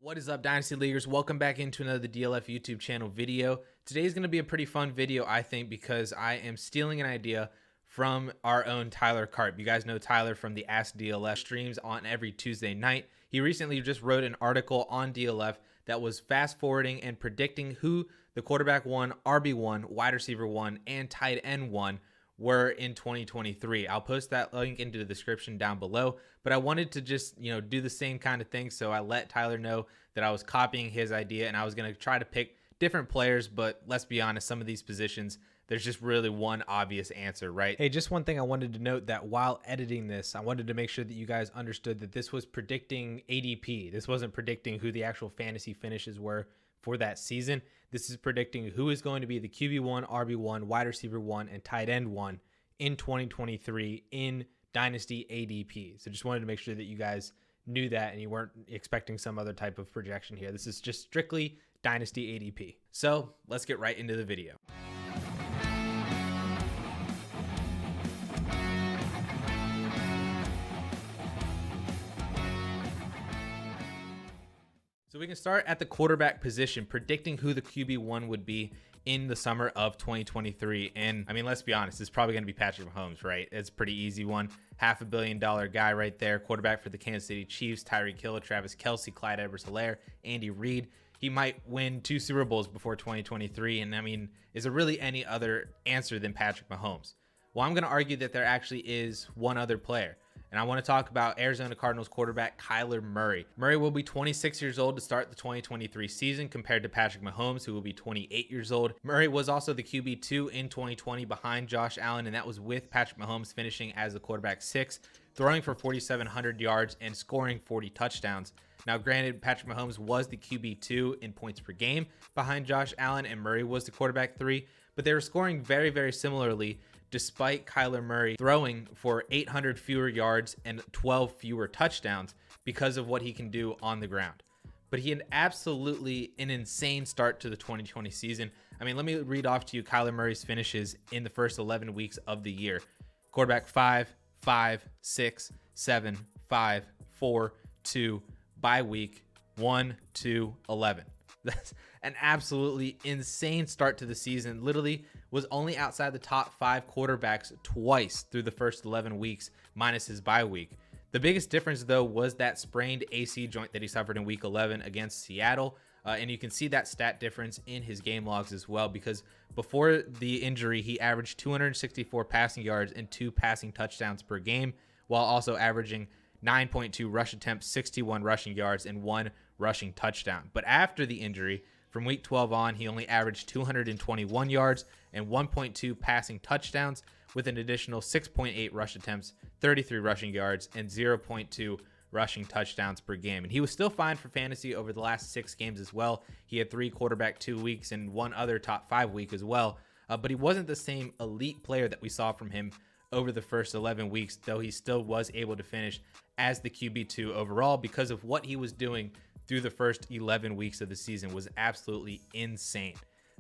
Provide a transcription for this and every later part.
What is up, Dynasty Leaguers? Welcome back into another DLF YouTube channel video. Today is going to be a pretty fun video, I think, because I am stealing an idea from our own Tyler Karp. You guys know Tyler from the Ask DLF streams on every Tuesday night. He recently just wrote an article on DLF that was fast forwarding and predicting who the quarterback 1, RB1, wide receiver 1, and tight end 1 were in 2023. I'll post that link into the description down below, but I wanted to just, do the same kind of thing. So I let Tyler know that I was copying his idea and I was going to try to pick different players, but let's be honest, some of these positions, there's just really one obvious answer, right? Hey, just one thing I wanted to note, that while editing this, I wanted to make sure that you guys understood that this was predicting ADP. This wasn't predicting who the actual fantasy finishes were for that season. This is predicting who is going to be the QB1, RB1, wide receiver 1, and tight end 1 in 2023 in Dynasty ADP. So just wanted to make sure that you guys knew that and you weren't expecting some other type of projection here. This is just strictly Dynasty ADP. So let's get right into the video. So we can start at the quarterback position, predicting who the QB1 would be in the summer of 2023. And I mean, let's be honest, it's probably going to be Patrick Mahomes, right? It's a pretty easy one. $500 million guy right there. Quarterback for the Kansas City Chiefs, Tyreek Hill, Travis Kelce, Clyde Edwards-Helaire, Andy Reid. He might win 2 Super Bowls before 2023. And I mean, is there really any other answer than Patrick Mahomes? Well, I'm going to argue that there actually is one other player. And I want to talk about Arizona Cardinals quarterback Kyler Murray. Murray will be 26 years old to start the 2023 season compared to Patrick Mahomes, who will be 28 years old. Murray was also the QB2 in 2020 behind Josh Allen, and that was with Patrick Mahomes finishing as the quarterback 6, throwing for 4,700 yards and scoring 40 touchdowns. Now, granted, Patrick Mahomes was the QB2 in points per game behind Josh Allen, and Murray was the quarterback 3, but they were scoring very, very similarly, despite Kyler Murray throwing for 800 fewer yards and 12 fewer touchdowns because of what he can do on the ground. But he had absolutely an insane start to the 2020 season. I mean, let me read off to you Kyler Murray's finishes in the first 11 weeks of the year. Quarterback 5, 5, 6, 7, 5, 4, 2, bye week 1, 2, 11. That's an absolutely insane start to the season. Literally was only outside the top 5 quarterbacks twice through the first 11 weeks, minus his bye week. The biggest difference, though, was that sprained AC joint that he suffered in week 11 against Seattle. And you can see that stat difference in his game logs as well, because before the injury, he averaged 264 passing yards and 2 passing touchdowns per game, while also averaging 9.2 rush attempts, 61 rushing yards, and 1 rushing touchdown. But after the injury, from week 12 on, he only averaged 221 yards and 1.2 passing touchdowns, with an additional 6.8 rush attempts, 33 rushing yards, and 0.2 rushing touchdowns per game. And he was still fine for fantasy over the last 6 games as well. He had 3 quarterback 2 weeks and 1 other top 5 week as well. But he wasn't the same elite player that we saw from him over the first 11 weeks, though he still was able to finish as the QB2 overall because of what he was doing through the first 11 weeks of the season was absolutely insane.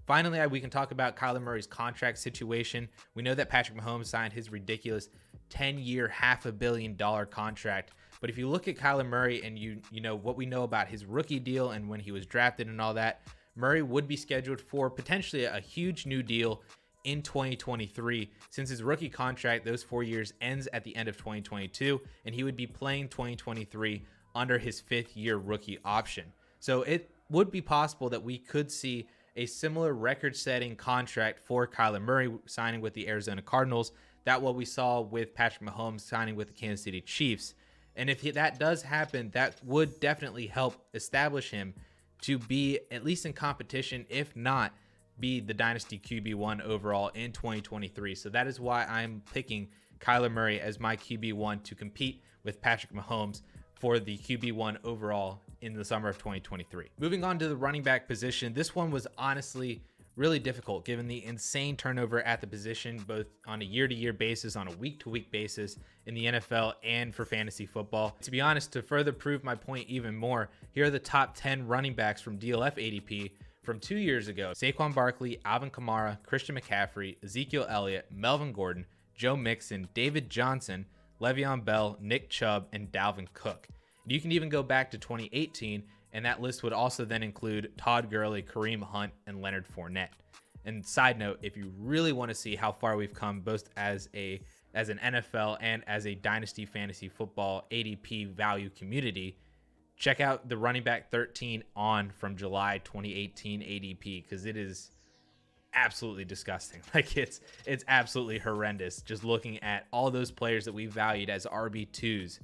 Finally, we can talk about Kyler Murray's contract situation. We know that Patrick Mahomes signed his ridiculous 10-year, $500 million contract. But if you look at Kyler Murray and you know what we know about his rookie deal and when he was drafted and all that, Murray would be scheduled for potentially a huge new deal in 2023, since his rookie contract, those 4 years, ends at the end of 2022, and he would be playing 2023 under his 5th-year rookie option. So it would be possible that we could see a similar record-setting contract for Kyler Murray signing with the Arizona Cardinals, that what we saw with Patrick Mahomes signing with the Kansas City Chiefs. And if that does happen, that would definitely help establish him to be at least in competition, if not be the Dynasty QB1 overall in 2023. So that is why I'm picking Kyler Murray as my QB1 to compete with Patrick Mahomes for the QB1 overall in the summer of 2023. Moving on to the running back position, this one was honestly really difficult given the insane turnover at the position, both on a year-to-year basis, on a week-to-week basis in the NFL and for fantasy football. To be honest, to further prove my point even more, here are the top 10 running backs from DLF ADP from 2 years ago. Saquon Barkley, Alvin Kamara, Christian McCaffrey, Ezekiel Elliott, Melvin Gordon, Joe Mixon, David Johnson, Le'Veon Bell, Nick Chubb, and Dalvin Cook. You can even go back to 2018 And that list would also then include Todd Gurley, Kareem Hunt, and Leonard Fournette. And side note, if you really want to see how far we've come, both as an NFL and as a Dynasty fantasy football ADP value community, check out the running back 13 on from July 2018 ADP, because it is absolutely disgusting. Like it's absolutely horrendous just looking at all those players that we valued as RB2s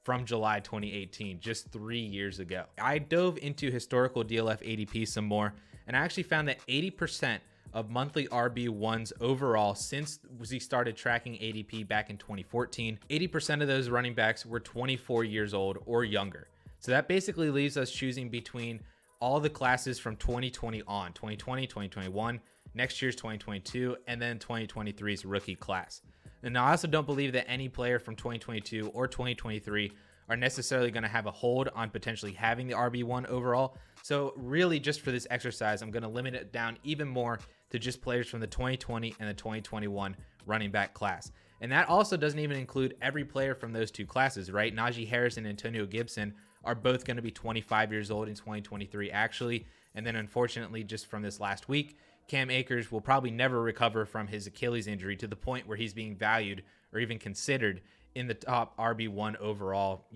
from July 2018, just 3 years ago. I dove into historical DLF ADP some more, and I actually found that 80% of monthly RB1s overall since we started tracking ADP back in 2014, 80% of those running backs were 24 years old or younger. So that basically leaves us choosing between all the classes from 2020 on, 2020, 2021, next year's 2022, and then 2023's rookie class. And I also don't believe that any player from 2022 or 2023 are necessarily going to have a hold on potentially having the RB1 overall. So really just for this exercise, I'm going to limit it down even more to just players from the 2020 and the 2021 running back class. And that also doesn't even include every player from those two classes, right? Najee Harris and Antonio Gibson are both going to be 25 years old in 2023 actually. And then unfortunately, just from this last week, Cam Akers will probably never recover from his Achilles injury to the point where he's being valued or even considered in the top RB1 overall,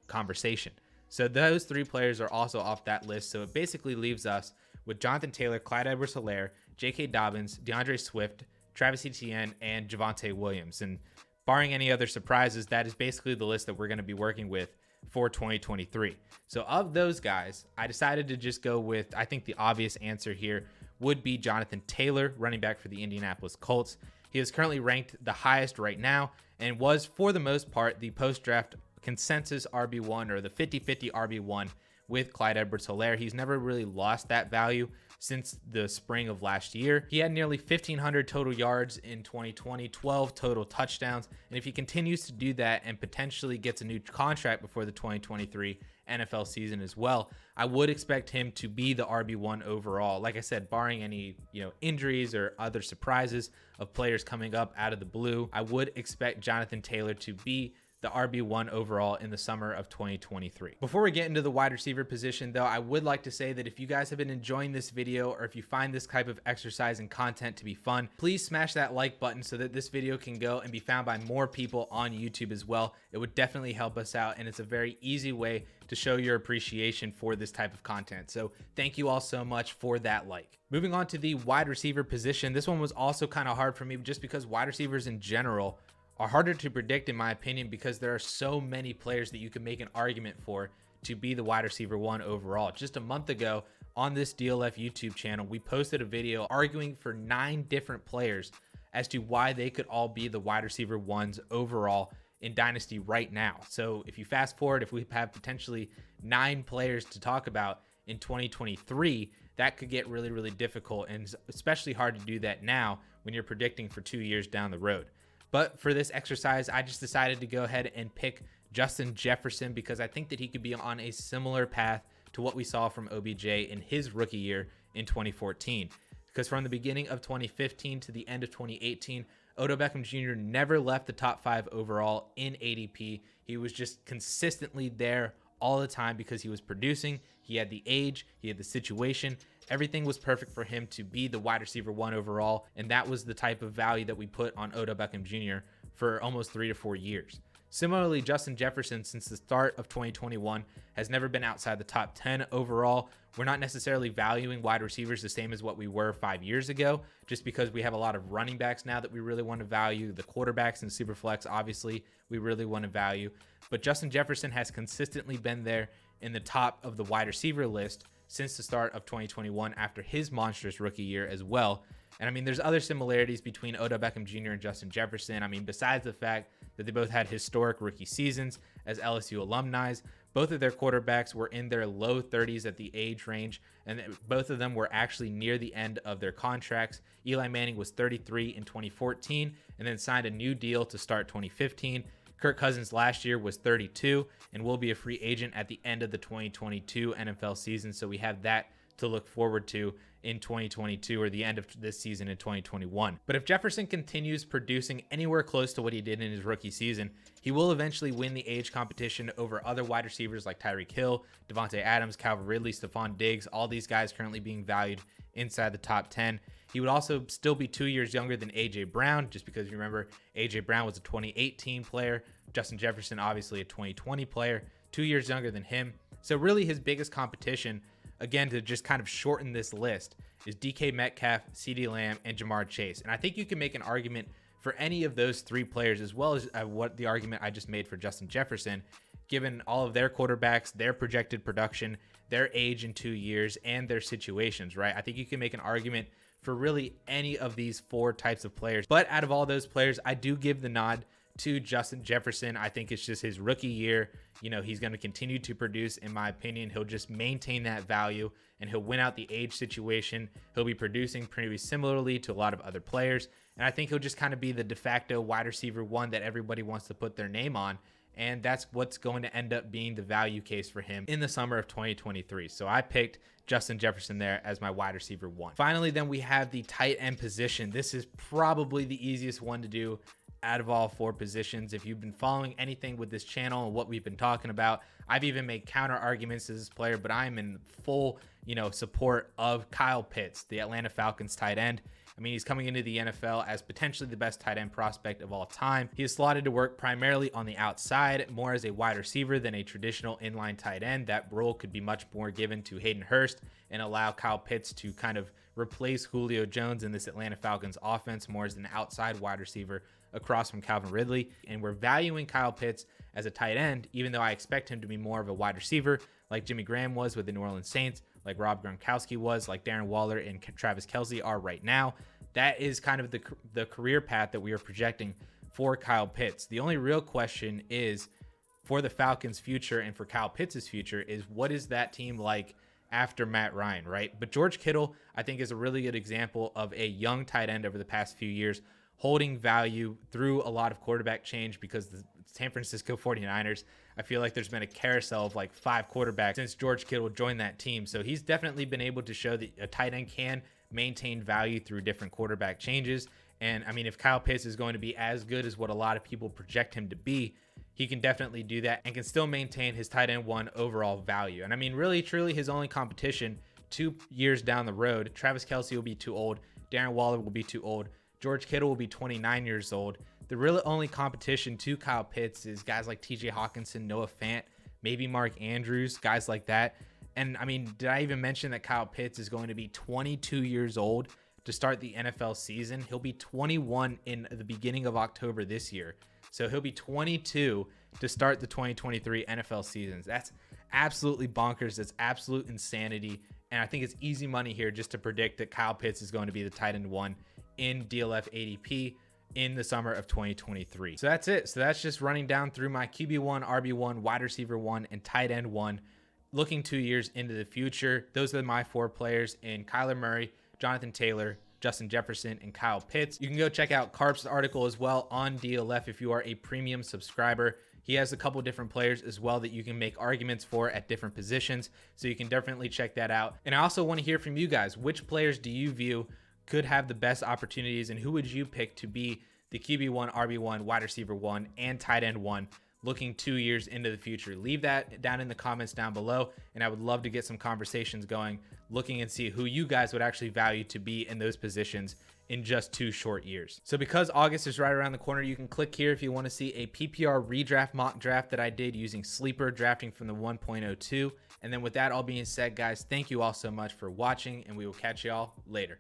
conversation. So those three players are also off that list. So it basically leaves us with Jonathan Taylor, Clyde Edwards-Helaire, J.K. Dobbins, DeAndre Swift, Travis Etienne, and Javonte Williams. And barring any other surprises, that is basically the list that we're going to be working with for 2023. So of those guys, I decided to just go with, I think the obvious answer here would be Jonathan Taylor, running back for the Indianapolis Colts. He is currently ranked the highest right now and was, for the most part, the post-draft consensus RB1 or the 50-50 RB1 with Clyde Edwards-Helaire. He's never really lost that value since the spring of last year. He had nearly 1,500 total yards in 2020, 12 total touchdowns. And if he continues to do that and potentially gets a new contract before the 2023 NFL season as well, I would expect him to be the RB1 overall. Like I said, barring any, injuries or other surprises of players coming up out of the blue, I would expect Jonathan Taylor to be the RB1 overall in the summer of 2023. Before we get into the wide receiver position though, I would like to say that if you guys have been enjoying this video or if you find this type of exercise and content to be fun, please smash that like button so that this video can go and be found by more people on YouTube as well. It would definitely help us out, and it's a very easy way to show your appreciation for this type of content. So thank you all so much for that like. Moving on to the wide receiver position. This one was also kind of hard for me just because wide receivers in general are harder to predict in my opinion, because there are so many players that you can make an argument for to be the wide receiver one overall. Just a month ago on this DLF YouTube channel, we posted a video arguing for 9 different players as to why they could all be the wide receiver ones overall in Dynasty right now. So if you fast forward, if we have potentially 9 players to talk about in 2023, that could get really, really difficult, and it's especially hard to do that now when you're predicting for 2 years down the road. But for this exercise, I just decided to go ahead and pick Justin Jefferson because I think that he could be on a similar path to what we saw from OBJ in his rookie year in 2014. Because from the beginning of 2015 to the end of 2018, Odell Beckham Jr. never left the top 5 overall in ADP. He was just consistently there all the time because he was producing. He had the age, he had the situation. Everything was perfect for him to be the wide receiver one overall, and that was the type of value that we put on Odell Beckham Jr. for almost 3 to 4 years. Similarly, Justin Jefferson, since the start of 2021, has never been outside the top 10 overall. We're not necessarily valuing wide receivers the same as what we were 5 years ago, just because we have a lot of running backs now that we really want to value. The quarterbacks and Superflex, obviously, we really want to value. But Justin Jefferson has consistently been there in the top of the wide receiver list since the start of 2021 after his monstrous rookie year as well. And I mean, there's other similarities between Odell Beckham Jr. and Justin Jefferson. I mean, besides the fact that they both had historic rookie seasons as LSU alumni, both of their quarterbacks were in their low 30s at the age range, and both of them were actually near the end of their contracts. Eli Manning was 33 in 2014 and then signed a new deal to start 2015. Kirk Cousins last year was 32 and will be a free agent at the end of the 2022 NFL season. So we have that to look forward to in 2022 or the end of this season in 2021. But if Jefferson continues producing anywhere close to what he did in his rookie season, he will eventually win the age competition over other wide receivers like Tyreek Hill, Devontae Adams, Calvin Ridley, Stephon Diggs, all these guys currently being valued inside the top 10. He would also still be 2 years younger than A.J. Brown, just because you remember A.J. Brown was a 2018 player. Justin Jefferson, obviously a 2020 player, 2 years younger than him. So really his biggest competition, again, to just kind of shorten this list, is DK Metcalf, CeeDee Lamb, and Jamar Chase. And I think you can make an argument for any of those three players, as well as what the argument I just made for Justin Jefferson, given all of their quarterbacks, their projected production, their age in 2 years, and their situations, right? I think you can make an argument for really any of these four types of players. But out of all those players, I do give the nod to Justin Jefferson. I think it's just his rookie year. You know, he's going to continue to produce, in my opinion. He'll just maintain that value and he'll win out the age situation. He'll be producing pretty similarly to a lot of other players. And I think he'll just kind of be the de facto wide receiver one that everybody wants to put their name on. And that's what's going to end up being the value case for him in the summer of 2023. So I picked Justin Jefferson there as my wide receiver one. Finally, then we have the tight end position. This is probably the easiest one to do out of all four positions. If you've been following anything with this channel and what we've been talking about, I've even made counter arguments to this player, but I'm in full, support of Kyle Pitts, the Atlanta Falcons tight end. I mean, he's coming into the NFL as potentially the best tight end prospect of all time. He is slotted to work primarily on the outside, more as a wide receiver than a traditional inline tight end. That role could be much more given to Hayden Hurst and allow Kyle Pitts to kind of replace Julio Jones in this Atlanta Falcons offense more as an outside wide receiver across from Calvin Ridley. And we're valuing Kyle Pitts as a tight end, even though I expect him to be more of a wide receiver like Jimmy Graham was with the New Orleans Saints, like Rob Gronkowski was, like Darren Waller and Travis Kelce are right now. That is kind of the career path that we are projecting for Kyle Pitts. The only real question is for the Falcons' future and for Kyle Pitts' future is what is that team like after Matt Ryan, right? But George Kittle, I think, is a really good example of a young tight end over the past few years, holding value through a lot of quarterback change because the San Francisco 49ers, I feel like there's been a carousel of like 5 quarterbacks since George Kittle joined that team. So he's definitely been able to show that a tight end can maintain value through different quarterback changes. And I mean, if Kyle Pitts is going to be as good as what a lot of people project him to be, he can definitely do that and can still maintain his tight end one overall value. And I mean, really, truly his only competition 2 years down the road, Travis Kelce will be too old. Darren Waller will be too old. George Kittle will be 29 years old. The really only competition to Kyle Pitts is guys like TJ Hawkinson, Noah Fant, maybe Mark Andrews, guys like that. And I mean, did I even mention that Kyle Pitts is going to be 22 years old to start the NFL season? He'll be 21 in the beginning of October this year. So he'll be 22 to start the 2023 NFL seasons. That's absolutely bonkers. That's absolute insanity. And I think it's easy money here just to predict that Kyle Pitts is going to be the tight end one in DLF ADP in the summer of 2023. So that's it. So that's just running down through my QB1, RB1, wide receiver one, and tight end one, looking 2 years into the future. Those are my 4 players in Kyler Murray, Jonathan Taylor, Justin Jefferson, and Kyle Pitts. You can go check out Karp's article as well on DLF if you are a premium subscriber. He has a couple different players as well that you can make arguments for at different positions. So you can definitely check that out. And I also want to hear from you guys. Which players do you view could have the best opportunities, and who would you pick to be the QB1, RB1, wide receiver one, and tight end one looking 2 years into the future? Leave that down in the comments down below, and I would love to get some conversations going, looking and see who you guys would actually value to be in those positions in just 2 short years. So because August is right around the corner, you can click here if you want to see a PPR redraft mock draft that I did using Sleeper, drafting from the 1.02. And then with that all being said, guys, thank you all so much for watching, and we will catch you all later.